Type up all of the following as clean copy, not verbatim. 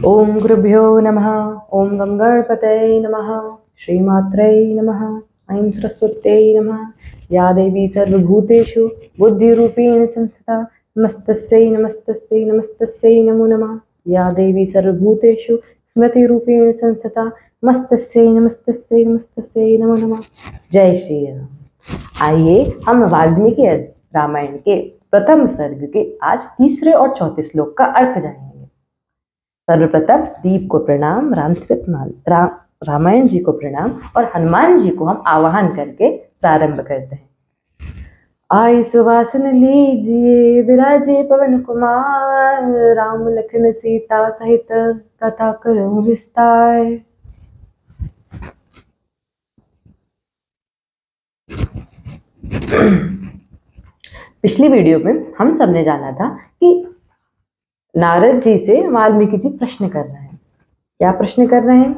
ओम गुरुभ्यो नमः। ओम गं गणपतये नमः। श्रीमात्रे नमः। ऐं सरस्वत्यै नमः। या देवी सर्वभूतेषु बुद्धिरूपेण संस्थिता नमस्तस्यै नमस्तस्यै नमस्तस्यै नमो नमः। या देवी सर्वभूतेषु स्मृतिरूपेण संस्थिता नमस्तस्यै नमस्तस्यै नमस्तस्यै नमो नमः। जय श्री राम। आइए हम वाल्मीकि रामायण के प्रथम सर्ग के आज तीसरे और चौथे श्लोक का अर्थ जानेंगे। सर्वप्रथम दीप को प्रणाम, रामायण जी को प्रणाम और हनुमान जी को हम आवाहन करके प्रारंभ करते हैं। आय सुवासन लीजिए विराजे पवन कुमार, राम लखन सीता सहित कथा करूं विस्तार। पिछली वीडियो में हम सबने जाना था कि नारद जी से वाल्मीकि जी प्रश्न कर रहे हैं। क्या प्रश्न कर रहे हैं?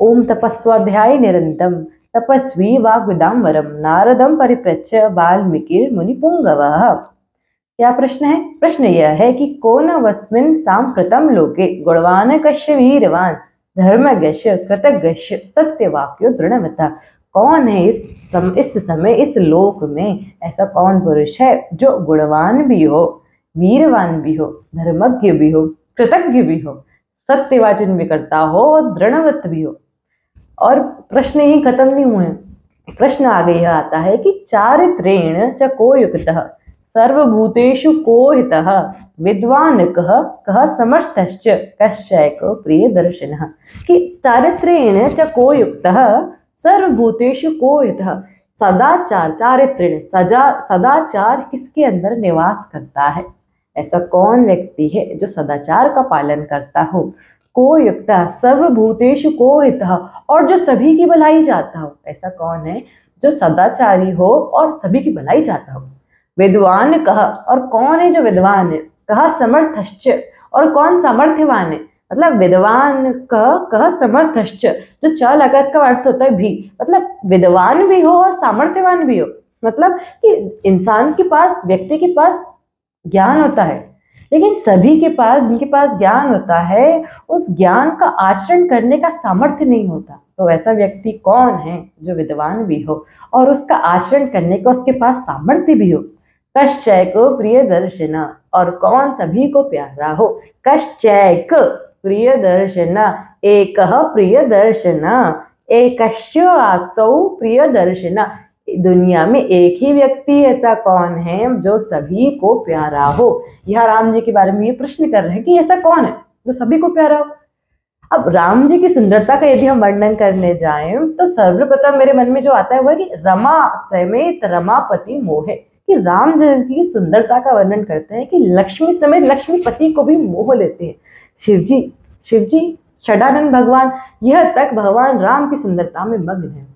ओम तपस्वाध्याय निरंतम तपस्वी वाग्विदाम्बरम नारदम परिप्रच्छ वाल्मीकि मुनिपुंगवः। क्या प्रश्न है? प्रश्न यह है कि कौन वस्मिन् सांप्रतम लोके गुणवान कश्य वीरवान धर्मज्ञस्य कृतज्ञस्य सत्यवाक्यो दृढ़वतः। कौन है इस समय इस लोक में ऐसा कौन पुरुष है जो गुणवान भी हो, वीरवान भी हो, धर्मज्ञ भी हो, कृतज्ञ भी हो, सत्यवाचन भी करता हो और दृढ़व्रत भी हो। और प्रश्न ही खत्म नहीं हुए। प्रश्न आगे यह आता है कि चारित्रेण च को युक्तः सर्वभूतेषु को हितः विद्वान कः समर्थश्च कश्चैको प्रियदर्शनः। कि चारित्रेण च को युक्तः सर्वभूतेषु को हितः। सदाचार, चारित्रेण सदाचार किसके अंदर निवास करता है? ऐसा कौन व्यक्ति है जो सदाचार का पालन करता हो? को युक्तः सर्वभूतेषु को हितः, और जो सभी की भलाई चाहता हो। ऐसा कौन है जो सदाचारी हो और सभी की भलाई चाहता हो? विद्वान कह, और कौन है जो विद्वान है? कह समर्थश्च, और कौन सामर्थ्यवान है? मतलब विद्वान कह समर्थश्च, जो च लगा इसका अर्थ होता है भी, मतलब विद्वान भी हो और सामर्थ्यवान भी हो। मतलब कि इंसान के पास, व्यक्ति के पास ज्ञान होता है, लेकिन सभी के पास, जिनके पास ज्ञान होता है, उस ज्ञान का आचरण करने का सामर्थ्य नहीं होता। तो ऐसा व्यक्ति कौन है जो विद्वान भी हो और उसका आचरण करने का उसके पास सामर्थ्य भी हो? कश्चैको प्रियदर्शना, और कौन सभी को प्यारा हो? कश्चैक प्रियदर्शना, एकः प्रियदर्शना, एकस्य आसौ प्रियदर्शना। दुनिया में एक ही व्यक्ति ऐसा कौन है जो सभी को प्यारा हो? यह राम जी के बारे में ये प्रश्न कर रहे हैं कि ऐसा कौन है जो सभी को प्यारा हो। अब राम जी की सुंदरता का यदि हम वर्णन करने जाएं तो सर्वप्रथम मेरे मन में जो आता है वह कि रमा समेत रमापति मोहे। कि राम जी की सुंदरता का वर्णन करते हैं कि लक्ष्मी समेत लक्ष्मीपति को भी मोह लेते हैं। शिवजी षडानंद भगवान, यह तक भगवान राम की सुंदरता में मग्न है।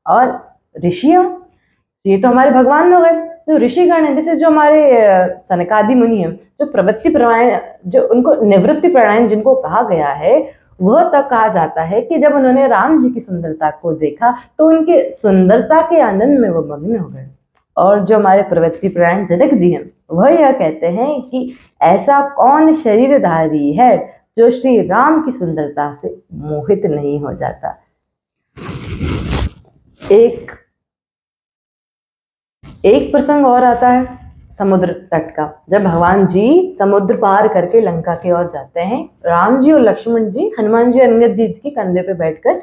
और ऋषियों, ये तो हमारे भगवान लोग हैं। जो ऋषिगण हैं, जैसे जो हमारे सनकादि मुनि हैं, जो प्रवृत्ति प्रणायन, जो उनको निवृत्ति प्रणायन जिनको कहा गया है, वह तक कहा जाता है कि जब उन्होंने राम जी की सुंदरता को देखा तो उनके सुंदरता के आनंद में वो मग्न हो गए। और जो हमारे प्रवृत्ति प्रणायन जनक जी हैं, वह यह कहते हैं कि ऐसा कौन शरीरधारी है जो श्री राम की सुंदरता से मोहित नहीं हो जाता। एक प्रसंग और आता है समुद्र तट का। जब भगवान जी समुद्र पार करके लंका की ओर जाते हैं, राम जी और लक्ष्मण जी, हनुमान जी अंगद जी के कंधे पे बैठकर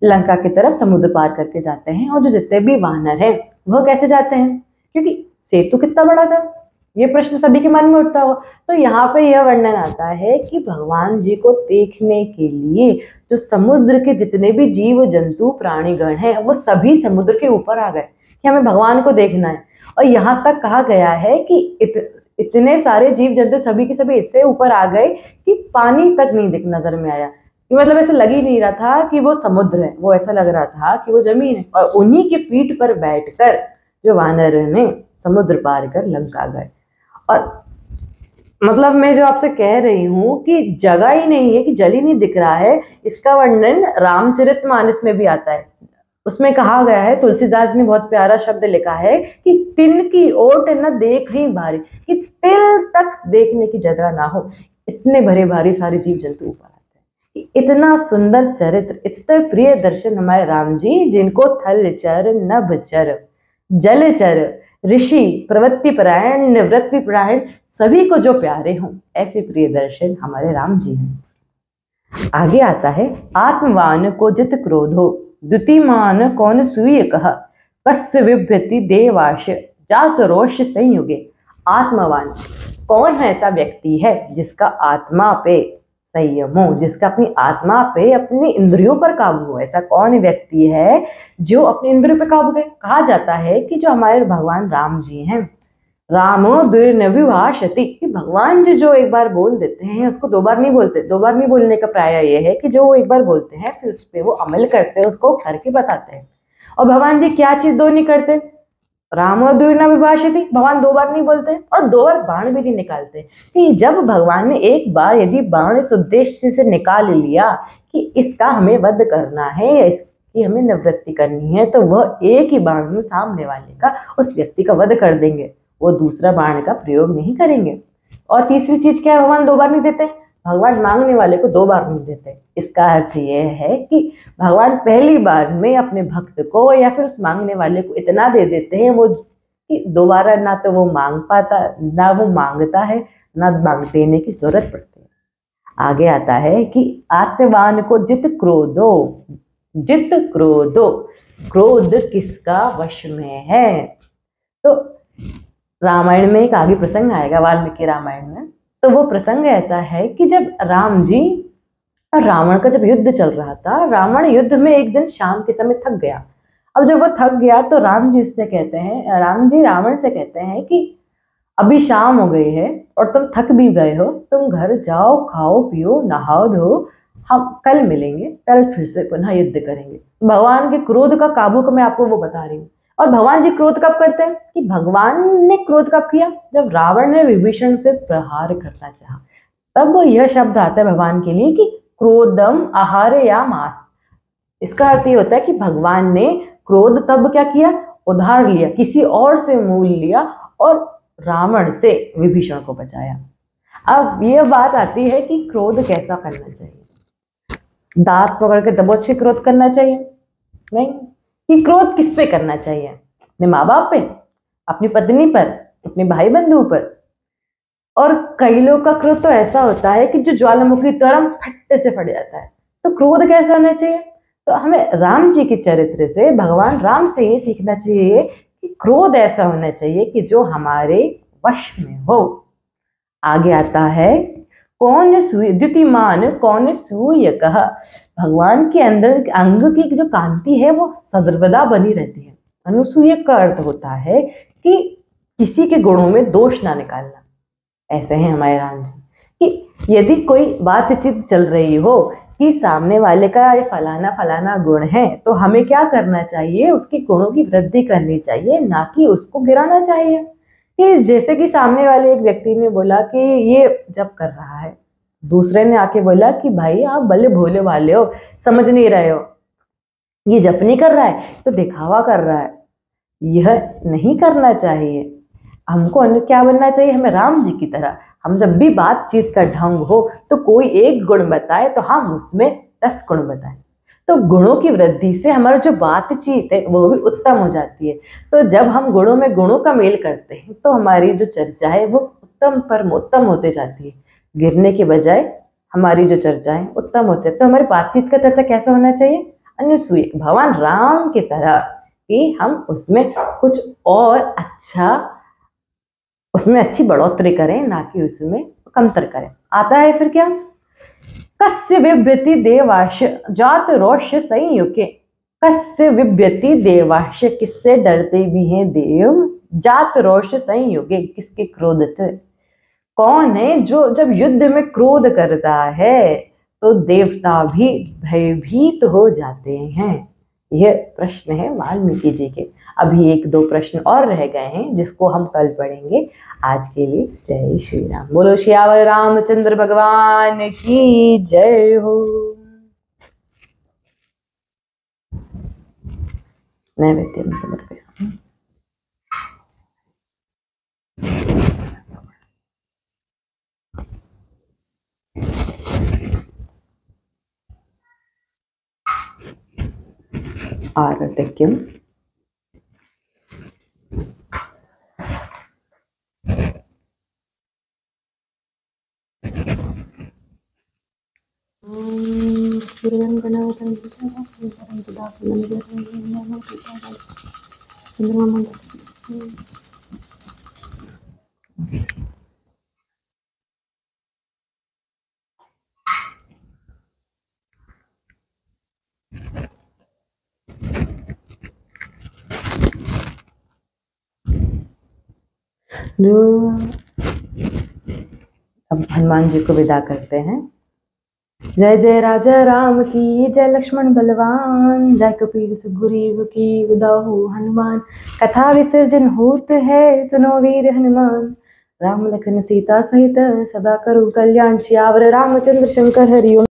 लंका की तरफ समुद्र पार करके जाते हैं। और जो जितने भी वानर हैं वह कैसे जाते हैं? क्योंकि सेतु कितना बड़ा था, ये प्रश्न सभी के मन में उठता हो। तो यहाँ पे यह वर्णन आता है कि भगवान जी को देखने के लिए जो समुद्र के जितने भी जीव जंतु प्राणीगण हैं वो सभी समुद्र के ऊपर आ गए कि हमें भगवान को देखना है। और यहाँ तक कहा गया है कि इतने सारे जीव जंतु सभी के सभी इससे ऊपर आ गए कि पानी तक नहीं दिख नजर में आया। मतलब ऐसा लग ही नहीं रहा था कि वो समुद्र है, वो ऐसा लग रहा था कि वो जमीन है। और उन्हीं की पीठ पर बैठकर जो वानर ने समुद्र पार कर लंका गए। और मतलब मैं जो आपसे कह रही हूँ कि जगह ही नहीं है, कि जल ही नहीं दिख रहा है, इसका वर्णन रामचरितमानस में भी आता है। उसमें कहा गया है, तुलसीदास ने बहुत प्यारा शब्द लिखा है कि तिल की ओट न देख ही भारी, कि तिल तक देखने की जगह ना हो, इतने भरे भारी सारे जीव जंतु ऊपर आते हैं। इतना सुंदर चरित्र, इतने प्रिय दर्शन हमारे राम जी, जिनको थलचर नभचर जलचर ऋषि प्रवृत्ति परायण निवृत्ति परायण सभी को जो प्यारे हों, ऐसे प्रिय दर्शन हमारे राम जी हैं। आगे आता है, आत्मवान को जित क्रोधो द्युतिमान कौन सूय कह, कस्य विभ्रति देवाश जात रोष संयुगे। आत्मवान कौन है? ऐसा व्यक्ति है जिसका आत्मा पे संयम हो, जिसका अपनी आत्मा पे, अपनी इंद्रियों पर काबू हो। ऐसा कौन व्यक्ति है जो अपनी इंद्रियों पे काबू है? कहा जाता है कि जो हमारे भगवान राम जी हैं, रामो दुर्नभिभाषति, कि भगवान जी जो एक बार बोल देते हैं उसको दो बार नहीं बोलते। दो बार नहीं बोलने का प्राय यह है कि जो वो एक बार बोलते हैं फिर उस पर वो अमल करते हैं, उसको करके बताते हैं। और भगवान जी क्या चीज दो नहीं करते? राम और दुर्नभिभाषति, भगवान दो बार नहीं बोलते और दो बार बाण भी नहीं निकालते। कि जब भगवान ने एक बार यदि बाण इस उद्देश्य से निकाल लिया कि इसका हमें वध करना है या इसकी हमें निवृत्ति करनी है, तो वह एक ही बाण में सामने वाले का, उस व्यक्ति का वध कर देंगे, वो दूसरा बाण का प्रयोग नहीं करेंगे। और तीसरी चीज क्या है? भगवान दो बार नहीं देते, भगवान मांगने वाले को दो बार नहीं देते। इसका अर्थ यह है कि भगवान पहली बार में अपने भक्त को या फिर उस मांगने वाले को इतना दे देते हैं वो कि दोबारा ना तो वो मांग पाता, ना वो मांगता है, ना मांग देने की जरूरत पड़ती है। आगे आता है कि आत्मवान को जित क्रोधो, जित क्रोधो, क्रोध किसका वश में है? तो रामायण में एक आगे प्रसंग आएगा, वाल्मीकि रामायण में। तो वो प्रसंग ऐसा है कि जब राम जी और रावण का जब युद्ध चल रहा था, रावण युद्ध में एक दिन शाम के समय थक गया। अब जब वो थक गया तो राम जी उससे कहते हैं, राम जी रावण से कहते हैं कि अभी शाम हो गई है और तुम थक भी गए हो, तुम घर जाओ, खाओ पियो, नहाओ धो, हम कल मिलेंगे, कल फिर से पुनः युद्ध करेंगे। भगवान के क्रोध का काबू को मैं आपको वो बता रही हूँ। और भगवान जी क्रोध कब करते हैं? कि भगवान ने क्रोध कब किया? जब रावण ने विभीषण पे प्रहार करना चाहा, तब यह शब्द आता है भगवान के लिए कि क्रोधम आहारे या मास। इसका अर्थ ये होता है कि भगवान ने क्रोध तब क्या किया? उधार लिया, किसी और से मूल लिया और रावण से विभीषण को बचाया। अब यह बात आती है कि क्रोध कैसा करना चाहिए? दांत पकड़ के दबोच के क्रोध करना चाहिए? नहीं। कि क्रोध किस पे करना चाहिए? अपने माँ बाप पे, अपनी पत्नी पर, अपने भाई बंधु पर। और कई लोग का क्रोध तो ऐसा होता है कि जो ज्वालामुखी तरह फट्टे से फट जाता है। तो क्रोध कैसा होना चाहिए? तो हमें राम जी के चरित्र से, भगवान राम से ये सीखना चाहिए कि क्रोध ऐसा होना चाहिए कि जो हमारे वश में हो। आगे आता है, कौन सूय द्युतिमान कौन सूय कह। भगवान के अंदर अंग की जो कांति है वो सर्वदा बनी रहती है। अनुसूय का अर्थ होता है कि किसी के गुणों में दोष ना निकालना। ऐसे हैं हमारे राम जी कि यदि कोई बातचीत चल रही हो कि सामने वाले का ये फलाना फलाना गुण है, तो हमें क्या करना चाहिए? उसके गुणों की वृद्धि करनी चाहिए, ना कि उसको गिराना चाहिए। कि जैसे कि सामने वाले एक व्यक्ति ने बोला कि ये जप कर रहा है, दूसरे ने आके बोला कि भाई आप भले भोले वाले हो, समझ नहीं रहे हो, ये जप नहीं कर रहा है तो दिखावा कर रहा है। यह नहीं करना चाहिए। हमको क्या बनना चाहिए? हमें राम जी की तरह, हम जब भी बातचीत का ढंग हो तो कोई एक गुण बताए तो हम उसमें 10 गुण बताएं। तो गुणों की वृद्धि से हमारी जो बातचीत है वो भी उत्तम हो जाती है। तो जब हम गुणों में गुणों का मेल करते हैं तो हमारी जो चर्चा है वो उत्तम परम उत्तम होते जाती है। गिरने के बजाय हमारी जो चर्चा है उत्तम होते हैं। तो हमारी बातचीत का चर्चा कैसा होना चाहिए? अनुसूय, भगवान राम की तरह, कि हम उसमें कुछ और अच्छा, उसमें अच्छी बढ़ोतरी करें, ना कि उसमें कमतर करें। आता है फिर क्या? कस्य विभ्यति देवाश जात रोष संयुगे। कस्य विभ्यति देवाश, किससे डरते भी हैं देव? जात रोष संयुगे, किसके क्रोध थे? कौन है जो जब युद्ध में क्रोध करता है तो देवता भी भयभीत हो जाते हैं? यह प्रश्न है वाल्मीकि जी के। अभी 1-2 प्रश्न और रह गए हैं जिसको हम कल पढ़ेंगे। आज के लिए जय श्री राम। बोलो श्यावर रामचंद्र भगवान की जय हो। नैवेद्य समर्पयामि। आरतिक्यम। अब हनुमान जी को विदा करते हैं। जय जय राजा राम की, जय लक्ष्मण बलवान, जय कपीर सुग्रीव की, विदा हो हनुमान। कथा विसर्जन होत है, सुनो वीर हनुमान। राम लखन सीता सहित सदा करो कल्याण, सियावर रामचंद्र शंकर हरि ओम।